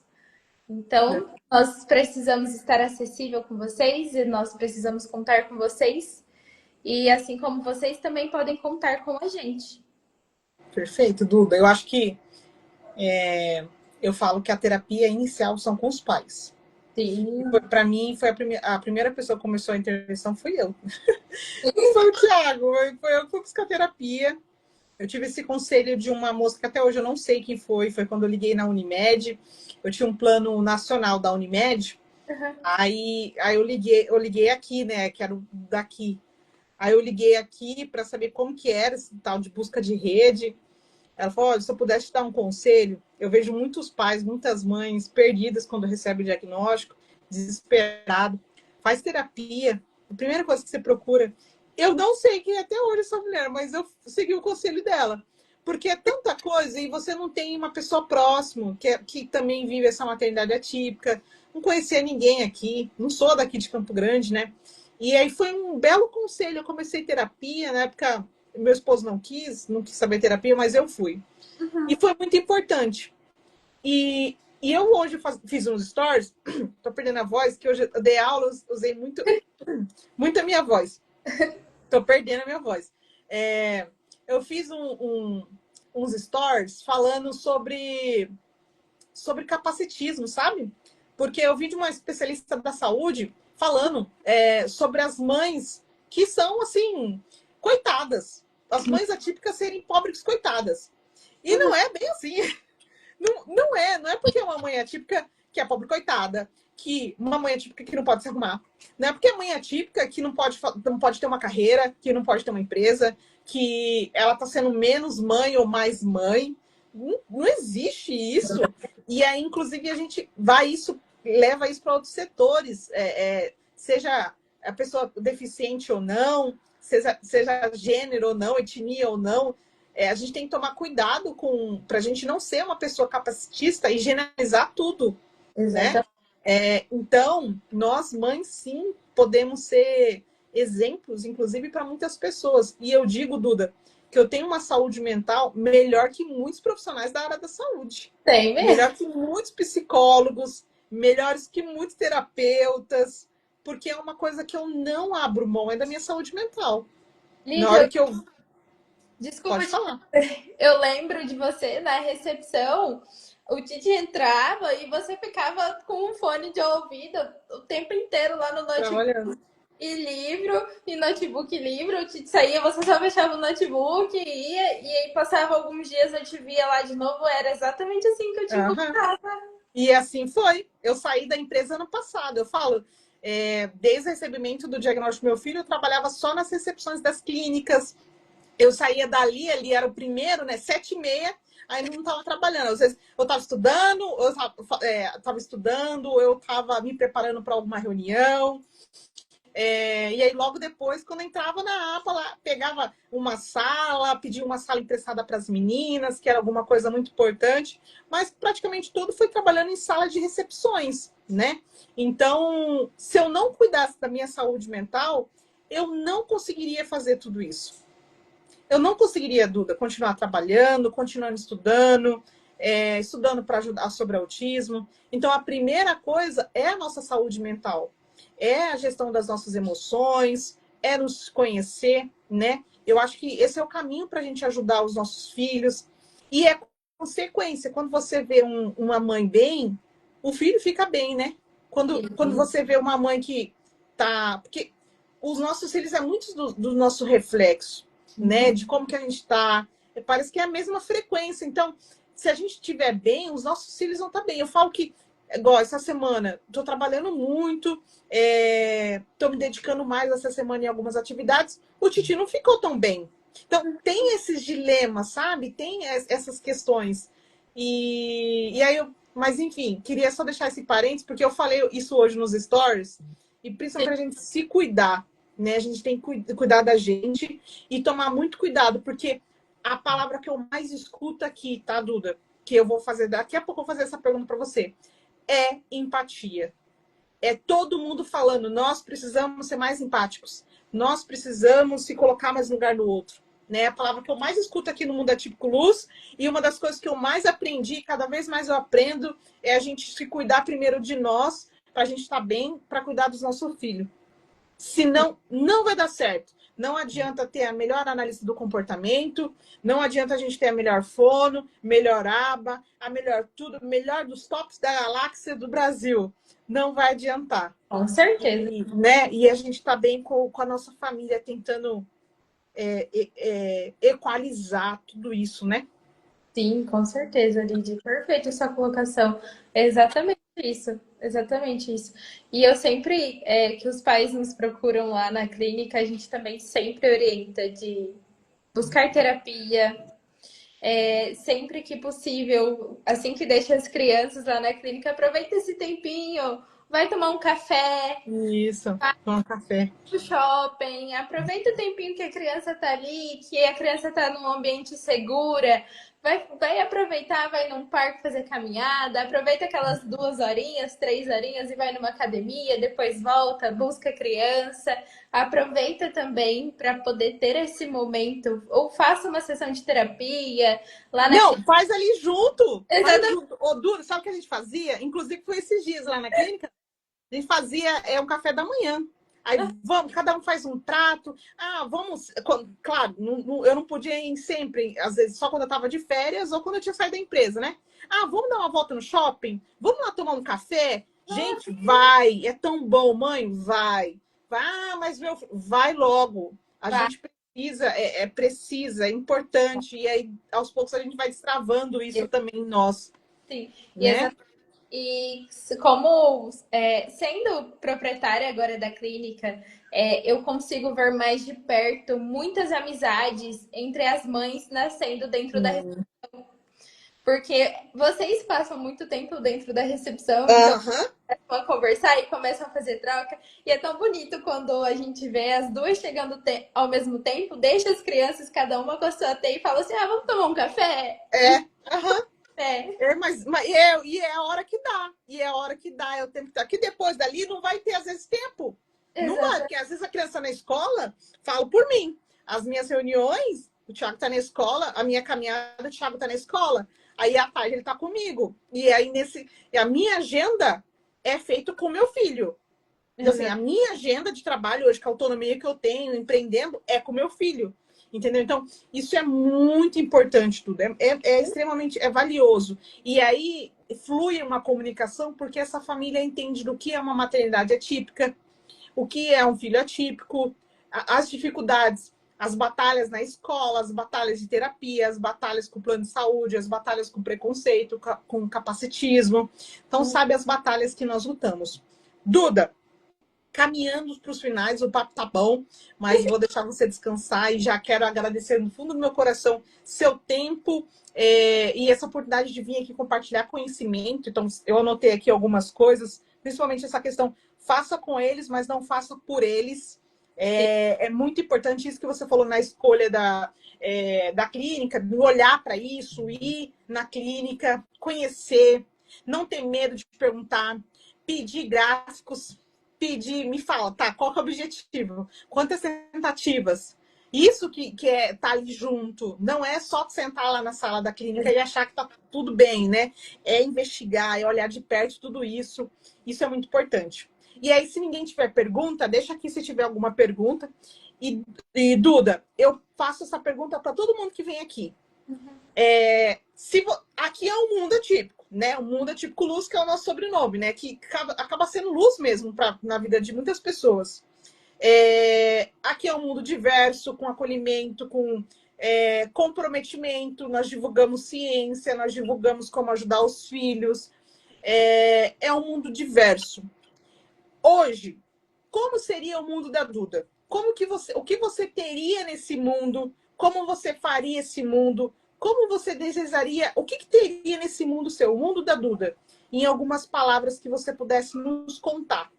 Então, nós precisamos estar acessível com vocês e nós precisamos contar com vocês. E assim como vocês também podem contar com a gente. Perfeito, Duda. Eu acho que eu falo que a terapia inicial são com os pais. Sim. Para mim, foi a primeira pessoa que começou a intervenção foi eu. Não foi o Thiago, foi eu que fui buscar terapia. Eu tive esse conselho de uma moça que até hoje eu não sei quem foi. Foi quando eu liguei na Unimed. Eu tinha um plano nacional da Unimed. Uhum. Aí eu liguei aqui, né? Que era o daqui. Aí eu liguei aqui para saber como que era esse tal de busca de rede. Ela falou, olha, se eu pudesse te dar um conselho, eu vejo muitos pais, muitas mães perdidas quando recebem o diagnóstico, desesperado. Faz terapia. A primeira coisa que você procura. Eu não sei quem é até hoje essa mulher, mas eu segui o conselho dela. Porque é tanta coisa e você não tem uma pessoa próxima que também vive essa maternidade atípica. Não conhecia ninguém aqui, não sou daqui de Campo Grande, né? E aí foi um belo conselho. Eu comecei terapia, na época meu esposo não quis saber terapia, mas eu fui. E foi muito importante. E eu hoje fiz uns stories, tô perdendo a voz, que hoje eu dei aula, usei muito a minha voz. Tô perdendo a minha voz. Eu fiz uns stories falando sobre capacitismo, sabe? Porque eu vi de uma especialista da saúde falando sobre as mães que são, assim, coitadas. As mães atípicas serem pobres coitadas. E não é bem assim. Não é porque uma mãe atípica que é pobre coitada, que uma mãe atípica que não pode se arrumar. Não é porque a mãe atípica que não pode ter uma carreira, que não pode ter uma empresa, que ela está sendo menos mãe ou mais mãe. Não existe isso. E aí, inclusive, a gente leva isso para outros setores, seja a pessoa deficiente ou não, seja gênero ou não, etnia ou não. A gente tem que tomar cuidado para a gente não ser uma pessoa capacitista e generalizar tudo, né? Então, nós mães, sim, podemos ser exemplos, inclusive, para muitas pessoas. E eu digo, Duda, que eu tenho uma saúde mental melhor que muitos profissionais da área da saúde. Tem mesmo. Melhor que muitos psicólogos, melhores que muitos terapeutas, porque é uma coisa que eu não abro mão, é da minha saúde mental. Lídia, na hora que eu... Desculpa, Pode falar. Eu lembro de você na recepção, o Tite entrava e você ficava com um fone de ouvido o tempo inteiro lá no notebook. Trabalhando. E livro, e notebook e livro, o Tite saía, você só fechava o notebook, ia, e aí passava alguns dias, eu te via lá de novo, era exatamente assim que eu te encontrava. E assim foi. Eu saí da empresa ano passado. Eu falo, desde o recebimento do diagnóstico do meu filho, eu trabalhava só nas recepções das clínicas. Eu saía dali, ali era o primeiro, né? 7h30, aí não estava trabalhando. Às vezes eu estava estudando, eu estava me preparando para alguma reunião. E aí, logo depois, quando entrava na APA, lá, pegava uma sala, pedia uma sala emprestada para as meninas, que era alguma coisa muito importante, mas praticamente tudo foi trabalhando em sala de recepções, né? Então, se eu não cuidasse da minha saúde mental, eu não conseguiria fazer tudo isso. Eu não conseguiria, Duda, continuar trabalhando, continuando estudando, estudando para ajudar sobre autismo. Então, a primeira coisa é a nossa saúde mental. É a gestão das nossas emoções, é nos conhecer, né? Eu acho que esse é o caminho para a gente ajudar os nossos filhos. E é consequência. Quando você vê uma mãe bem, o filho fica bem, né? Quando você vê uma mãe que tá... Porque os nossos filhos é muito do nosso reflexo, né? De como que a gente está. Parece que é a mesma frequência. Então, se a gente estiver bem, os nossos filhos vão estar bem. Eu falo que, igual essa semana, estou trabalhando muito, estou me dedicando mais essa semana em algumas atividades. O Titi não ficou tão bem. Então, tem esses dilemas, sabe? Tem essas questões. E aí, mas enfim, queria só deixar esse parênteses, porque eu falei isso hoje nos stories, e principalmente a gente se cuidar, né? A gente tem que cuidar da gente e tomar muito cuidado, porque a palavra que eu mais escuto aqui, tá, Duda? Que eu vou fazer, daqui a pouco eu vou fazer essa pergunta para você, é empatia. É todo mundo falando, nós precisamos ser mais empáticos, nós precisamos se colocar mais no lugar do outro. Né? A palavra que eu mais escuto aqui no Mundo Atípico Luz, e uma das coisas que eu mais aprendi, cada vez mais eu aprendo, é a gente se cuidar primeiro de nós, para a gente estar bem, para cuidar dos nossos filhos. Senão, não vai dar certo. Não adianta ter a melhor análise do comportamento, não adianta a gente ter a melhor fono, melhor aba, a melhor tudo, melhor dos tops da galáxia do Brasil. Não vai adiantar. Com certeza. E a gente está bem com a nossa família, tentando equalizar tudo isso, né? Sim, com certeza, Lidy. Perfeita sua colocação. É exatamente isso. Exatamente isso. E eu sempre, que os pais nos procuram lá na clínica, a gente também sempre orienta de buscar terapia, sempre que possível, assim que deixa as crianças lá na clínica, aproveita esse tempinho, vai tomar um café, Isso, tomar café. pro shopping, aproveita o tempinho que a criança tá ali, que a criança tá num ambiente segura, vai aproveitar, vai num parque fazer caminhada, aproveita aquelas 2 horinhas, 3 horinhas e vai numa academia, depois volta, busca a criança, aproveita também para poder ter esse momento, ou faça uma sessão de terapia lá na Não, faz ali junto. Faz Exatamente. junto. Ô, Duro, sabe o que a gente fazia? Inclusive, foi esses dias lá na clínica. A gente fazia um café da manhã. Aí vamos, cada um faz um prato. Ah, vamos. Claro, eu não podia ir sempre, às vezes, só quando eu estava de férias ou quando eu tinha saído da empresa, né? Ah, vamos dar uma volta no shopping? Vamos lá tomar um café? Gente, vai! É tão bom, mãe, vai. Vai, mas meu filho, vai logo. A Vai. gente precisa, precisa, é importante. E aí, aos poucos, a gente vai destravando isso também em nós, Sim, né? e como sendo proprietária agora da clínica, eu consigo ver mais de perto muitas amizades entre as mães nascendo dentro da recepção. Porque vocês passam muito tempo dentro da recepção, então Aham. começam a conversar e começam a fazer troca. E é tão bonito quando a gente vê as duas chegando ao mesmo tempo, deixa as crianças, cada uma com a sua teia, e fala assim: ah, vamos tomar um café? Aham. É, E é a hora que dá. E é a hora que dá. Eu tenho que estar. Que depois dali não vai ter, às vezes, tempo. Não vai, exato. porque às vezes a criança na escola, falo por mim. As minhas reuniões, o Thiago está na escola, a minha caminhada, o Thiago está na escola. Aí à tarde ele está comigo. E aí a minha agenda é feita com o meu filho. Então, assim, a Exato. minha agenda de trabalho hoje, com a autonomia que eu tenho, empreendendo, é com o meu filho. Entendeu? Então, isso é muito importante tudo. É extremamente valioso. E aí flui uma comunicação, porque essa família entende do que é uma maternidade atípica, o que é um filho atípico, as dificuldades, as batalhas na escola, as batalhas de terapia, as batalhas com o plano de saúde, as batalhas com preconceito, com capacitismo. Então, sabe as batalhas que nós lutamos. Duda, caminhando para os finais, o papo tá bom, mas vou deixar você descansar e já quero agradecer no fundo do meu coração seu tempo e essa oportunidade de vir aqui compartilhar conhecimento. Então, eu anotei aqui algumas coisas, principalmente essa questão, faça com eles, mas não faça por eles. É muito importante isso que você falou na escolha da clínica, de olhar para isso, ir na clínica, conhecer, não ter medo de perguntar, pedir gráficos, pedir, me fala, tá, qual que é o objetivo? Quantas tentativas? Isso que tá ali junto, não é só sentar lá na sala da clínica e achar que tá tudo bem, né? É investigar, é olhar de perto tudo isso. Isso é muito importante. E aí, se ninguém tiver pergunta, deixa aqui se tiver alguma pergunta. E Duda, eu faço essa pergunta para todo mundo que vem aqui. Aqui é um mundo atípico, né? O mundo atípico Luz, que é o nosso sobrenome, né? Que acaba sendo luz mesmo na vida de muitas pessoas. Aqui é um mundo diverso, com acolhimento, com comprometimento. Nós divulgamos ciência, nós divulgamos como ajudar os filhos. É um mundo diverso. Hoje, como seria o mundo da Duda? O que você teria nesse mundo? como você faria esse mundo, como você desejaria, o que teria nesse mundo seu, o mundo da Duda, em algumas palavras que você pudesse nos contar.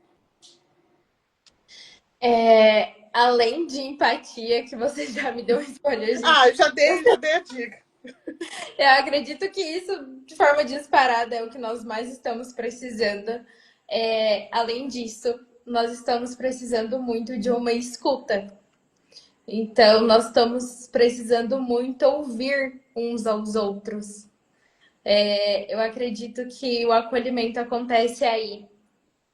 Além de empatia, que você já me deu um spoiler, gente. Ah, já dei a dica. Eu acredito que isso, de forma disparada, é o que nós mais estamos precisando. Além disso, nós estamos precisando muito de uma escuta. Então, nós estamos precisando muito ouvir uns aos outros. Eu acredito que o acolhimento acontece aí,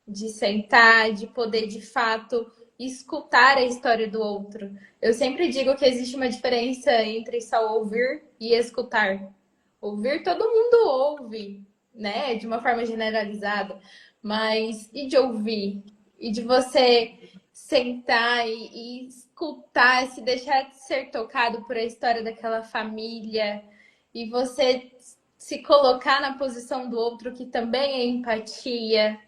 de sentar, de poder de fato escutar a história do outro. Eu sempre digo que existe uma diferença entre só ouvir e escutar. Ouvir todo mundo ouve, né? De uma forma generalizada, mas e de ouvir? E de você sentar e escutar, se deixar de ser tocado por a história daquela família e você se colocar na posição do outro, que também é empatia.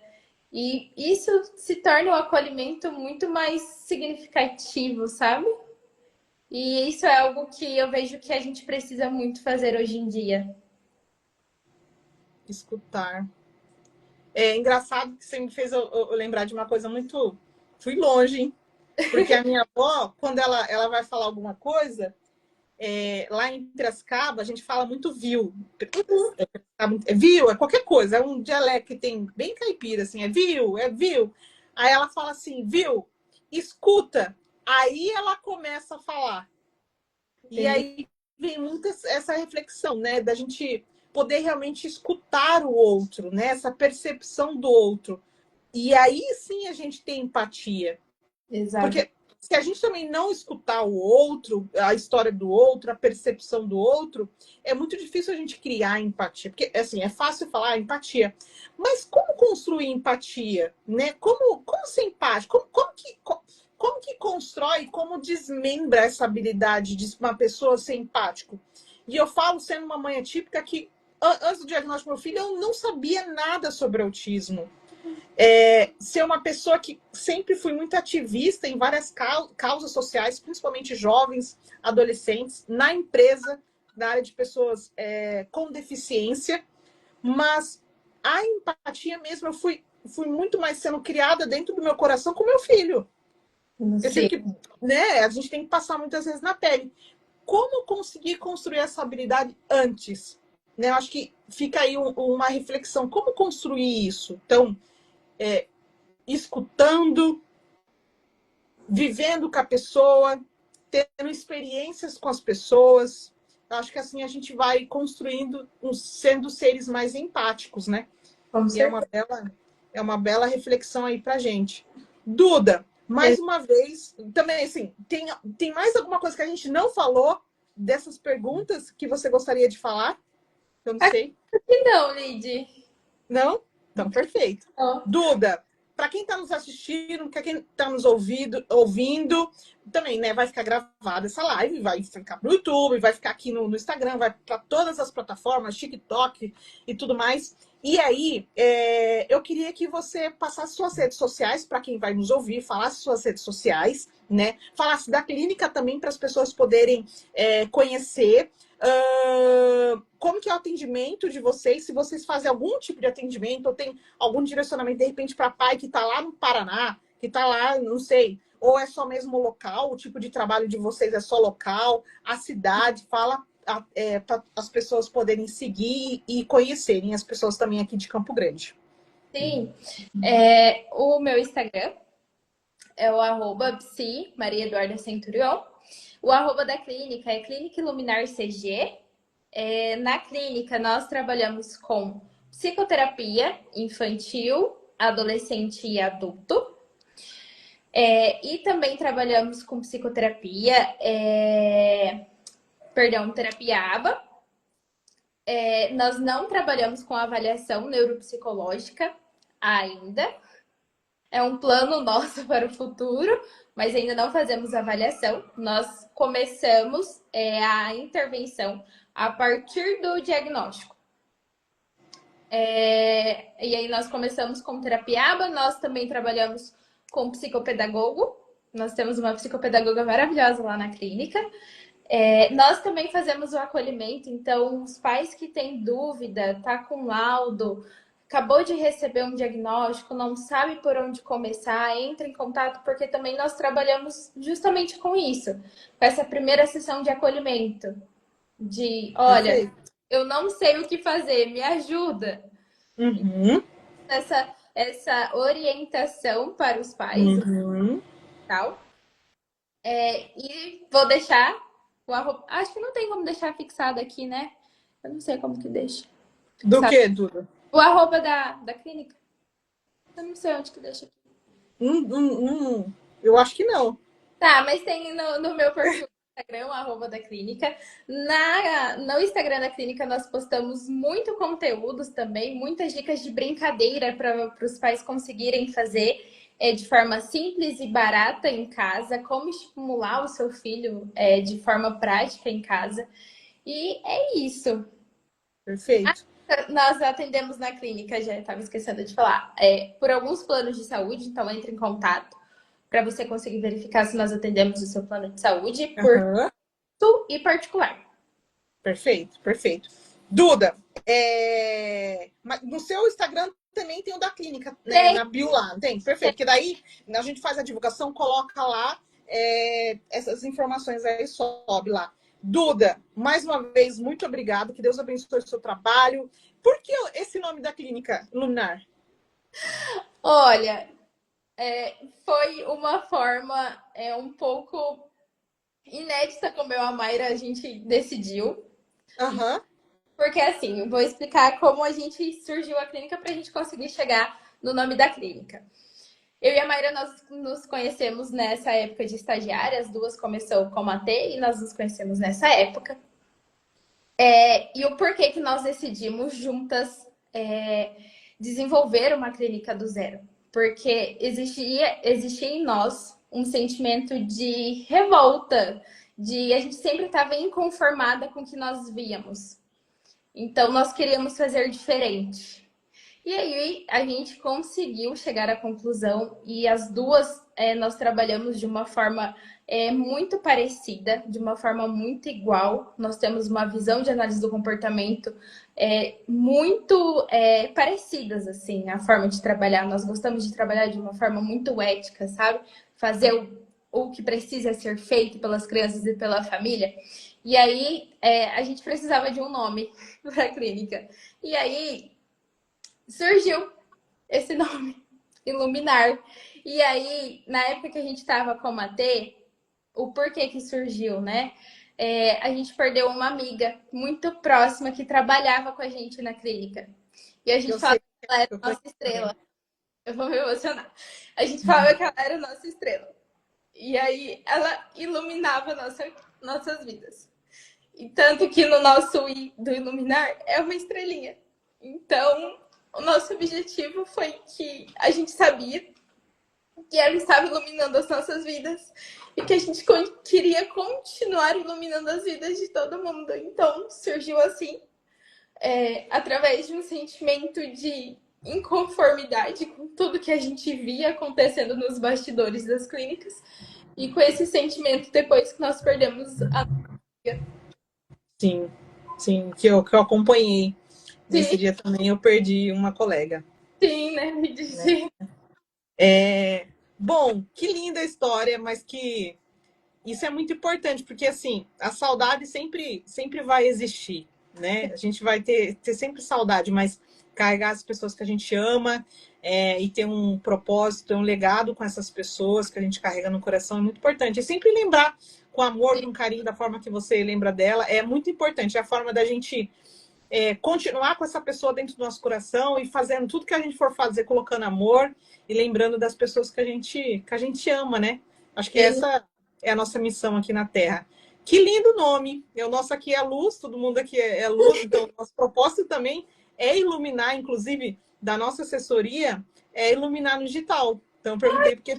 E isso se torna um acolhimento muito mais significativo, sabe? E isso é algo que eu vejo que a gente precisa muito fazer hoje em dia. Escutar. É engraçado que você me fez eu lembrar de uma coisa muito. Fui longe, hein? Porque a minha avó, quando ela vai falar alguma coisa, lá em Piracicaba, a gente fala muito viu. Viu, é qualquer coisa, é um dialeto que tem bem caipira, assim, é viu. Aí ela fala assim, viu, escuta. Aí ela começa a falar. E Entendi. aí vem muito essa reflexão, né? Da gente poder realmente escutar o outro, né? Essa percepção do outro. E aí sim a gente tem empatia. Exato. Porque se a gente também não escutar o outro, a história do outro, a percepção do outro, é muito difícil a gente criar empatia. Porque, assim, é fácil falar empatia. Mas como construir empatia? Né? Como ser empático? Como que constrói, como desmembra essa habilidade de uma pessoa ser empático? E eu falo, sendo uma mãe atípica, que antes do diagnóstico do meu filho, eu não sabia nada sobre autismo. Ser uma pessoa que sempre fui muito ativista em várias causas sociais, principalmente jovens, adolescentes, na empresa, na área de pessoas com deficiência, mas a empatia mesmo, eu fui muito mais sendo criada dentro do meu coração com meu filho. Eu tive Sim. que, né, a gente tem que passar muitas vezes na pele. Como conseguir construir essa habilidade antes? Né? Eu acho que fica aí uma reflexão. Como construir isso? Então, escutando, vivendo com a pessoa, tendo experiências com as pessoas. Acho que assim a gente vai construindo, sendo seres mais empáticos, né? Com E certeza. é uma bela reflexão aí pra gente. Duda, mais uma vez, também assim, tem mais alguma coisa que a gente não falou dessas perguntas que você gostaria de falar? Eu não sei. Aqui não, Lid. Não? Então, perfeito. Ó, Duda, para quem está nos assistindo, para quem está nos ouvindo, também, né, vai ficar gravada essa live, vai ficar no YouTube, vai ficar aqui no Instagram, vai para todas as plataformas, TikTok e tudo mais. E aí, eu queria que você passasse suas redes sociais para quem vai nos ouvir, falasse suas redes sociais, né? Falasse da clínica também para as pessoas poderem conhecer. Como que é o atendimento de vocês? Se vocês fazem algum tipo de atendimento ou tem algum direcionamento, de repente, para pai que está lá no Paraná, que está lá, não sei, ou é só mesmo local, o tipo de trabalho de vocês é só local, a cidade, fala para as pessoas poderem seguir e conhecerem as pessoas também aqui de Campo Grande. sim. O meu Instagram é o @psi Maria Eduarda Centurion. O arroba da clínica é Clínica Iluminar CG. Na clínica, nós trabalhamos com psicoterapia infantil, adolescente e adulto. E também trabalhamos com psicoterapia, terapia ABA. Nós não trabalhamos com avaliação neuropsicológica ainda. É um plano nosso para o futuro, mas ainda não fazemos avaliação. Nós começamos a intervenção a partir do diagnóstico. E aí nós começamos com terapia ABA, nós também trabalhamos com psicopedagogo. Nós temos uma psicopedagoga maravilhosa lá na clínica. Nós também fazemos o acolhimento, então os pais que têm dúvida, tá com laudo, acabou de receber um diagnóstico, não sabe por onde começar, entra em contato, porque também nós trabalhamos justamente com isso, com essa primeira sessão de acolhimento, de, olha, Perfeito. eu não sei o que fazer, me ajuda. Uhum, Essa orientação para os pais e uhum. tal. E vou deixar o arroba. Acho que não tem como deixar fixado aqui, né? Eu não sei como que deixa. Do Fixado. que, Duda? O arroba da clínica. Eu não sei onde que deixa aqui. Eu acho que não. Tá, mas tem no meu perfil do Instagram, o arroba da clínica. No Instagram da clínica, nós postamos muito conteúdos também, muitas dicas de brincadeira para os pais conseguirem fazer de forma simples e barata em casa, como estimular o seu filho de forma prática em casa. E é isso. Perfeito. Nós atendemos na clínica, já estava esquecendo de falar, por alguns planos de saúde, então entre em contato para você conseguir verificar se nós atendemos o seu plano de saúde por Aham. tudo e particular. Perfeito, perfeito. Duda, mas no seu Instagram também tem o da clínica, né? Tem, Na bio lá, não tem? Perfeito. Porque daí a gente faz a divulgação, coloca lá essas informações aí, sobe lá. Duda, mais uma vez, muito obrigada. Que Deus abençoe o seu trabalho. Por que esse nome da clínica, Luminar? olha, foi uma forma um pouco inédita como eu e a Mayra a gente decidiu. Aham, Porque assim, eu vou explicar como a gente surgiu a clínica para a gente conseguir chegar no nome da clínica. Eu e a Mayra, nós nos conhecemos nessa época de estagiária, as duas começou como AT e nós nos conhecemos nessa época. E o porquê que nós decidimos juntas desenvolver uma clínica do zero? Porque existia em nós um sentimento de revolta, de a gente sempre estava inconformada com o que nós víamos. Então nós queríamos fazer diferente. E aí a gente conseguiu chegar à conclusão e as duas nós trabalhamos de uma forma muito parecida, de uma forma muito igual. Nós temos uma visão de análise do comportamento muito parecidas, assim, a forma de trabalhar. Nós gostamos de trabalhar de uma forma muito ética, sabe? Fazer o que precisa ser feito pelas crianças e pela família. E aí a gente precisava de um nome para a clínica. E aí surgiu esse nome, Iluminar. E aí, na época que a gente estava com a T, o porquê que surgiu, né? A gente perdeu uma amiga muito próxima que trabalhava com a gente na clínica. E a gente eu falava sei. que ela era Eu nossa conheço também. estrela. Eu vou me emocionar. A gente falava que ela era nossa estrela. E aí ela iluminava nossas vidas. E tanto que no nosso I do Iluminar é uma estrelinha. Então, o nosso objetivo foi que a gente sabia que ela estava iluminando as nossas vidas e que a gente queria continuar iluminando as vidas de todo mundo. Então, surgiu assim, através de um sentimento de inconformidade com tudo que a gente via acontecendo nos bastidores das clínicas e com esse sentimento depois que nós perdemos a amiga. Sim, sim, que eu acompanhei. Nesse Sim, dia também eu perdi uma colega. sim, né? Me Né? disse. Bom, que linda a história, mas que isso é muito importante, porque assim, a saudade sempre vai existir, né? A gente vai ter sempre saudade, mas carregar as pessoas que a gente ama e ter um propósito, um legado com essas pessoas que a gente carrega no coração é muito importante. E sempre lembrar com amor, com carinho, da forma que você lembra dela, é muito importante. É a forma da gente continuar com essa pessoa dentro do nosso coração e fazendo tudo que a gente for fazer, colocando amor e lembrando das pessoas que a gente ama, né? Acho que Sim, essa é a nossa missão aqui na Terra. Que lindo nome! O nosso aqui é luz, todo mundo aqui é luz, então o nosso propósito também é iluminar, inclusive da nossa assessoria, é iluminar no digital. Então eu perguntei porque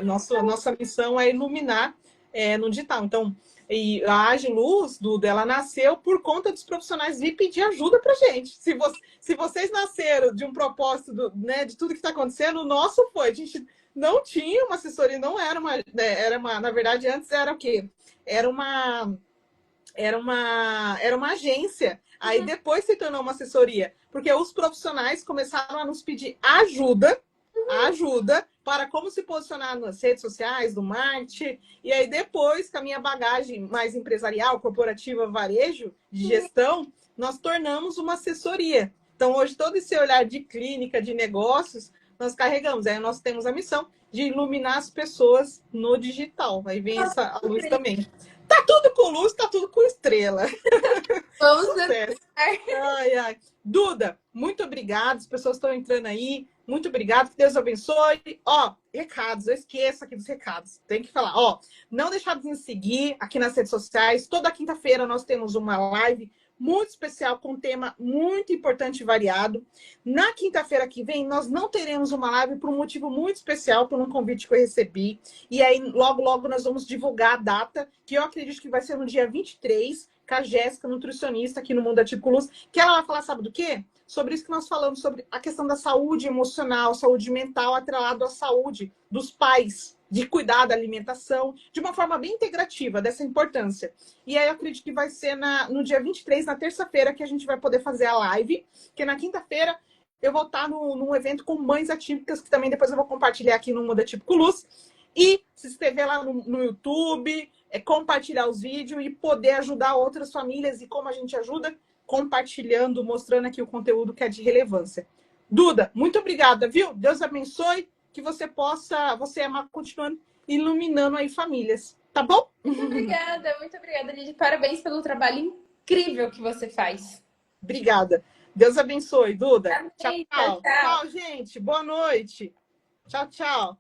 nossa missão é iluminar no digital. Então, E a Agiluz, Duda, ela nasceu por conta dos profissionais vir pedir ajuda pra gente. Se vocês nasceram de um propósito, né, de tudo que está acontecendo, o nosso foi. A gente não tinha uma assessoria, não era uma, era uma, na verdade, antes era o quê? Era uma, era uma agência. Aí depois se tornou uma assessoria, porque os profissionais começaram a nos pedir ajuda para como se posicionar nas redes sociais, no marketing. E aí depois, com a minha bagagem mais empresarial, corporativa, varejo, de gestão, nós tornamos uma assessoria. Então hoje todo esse olhar de clínica, de negócios, nós carregamos. Aí nós temos a missão de iluminar as pessoas no digital. Aí vem essa luz também. Tá tudo com luz, tá tudo com estrela. Vamos Sucesso. Ai, ai. Duda, muito obrigada. As pessoas estão entrando aí. Muito obrigada. Que Deus abençoe. Ó, recados. Eu esqueço aqui dos recados. Tem que falar. Ó, não deixar de nos seguir aqui nas redes sociais. Toda quinta-feira nós temos uma live muito especial com um tema muito importante e variado. Na quinta-feira que vem, nós não teremos uma live por um motivo muito especial, por um convite que eu recebi. E aí, logo, logo, nós vamos divulgar a data, que eu acredito que vai ser no dia 23, com a Jéssica, nutricionista aqui no Mundo Atípico Luz, que ela vai falar, sabe do quê? Sobre isso que nós falamos, sobre a questão da saúde emocional, saúde mental, atrelado à saúde dos pais, de cuidar da alimentação, de uma forma bem integrativa, dessa importância. E aí eu acredito que vai ser no dia 23, na terça-feira, que a gente vai poder fazer a live, que na quinta-feira eu vou estar num evento com mães atípicas, que também depois eu vou compartilhar aqui no Mundo Atípico Luz, e se inscrever lá no YouTube, compartilhar os vídeos e poder ajudar outras famílias. E como a gente ajuda? Compartilhando, mostrando aqui o conteúdo que é de relevância. Duda, muito obrigada, viu? Deus abençoe, que você possa, continuando iluminando aí famílias, tá bom? Muito obrigada, Lidy. Parabéns pelo trabalho incrível que você faz. Obrigada. Deus abençoe, Duda. Amém. Tchau, tchau. Tchau. Tchau, gente. Boa noite. Tchau, tchau.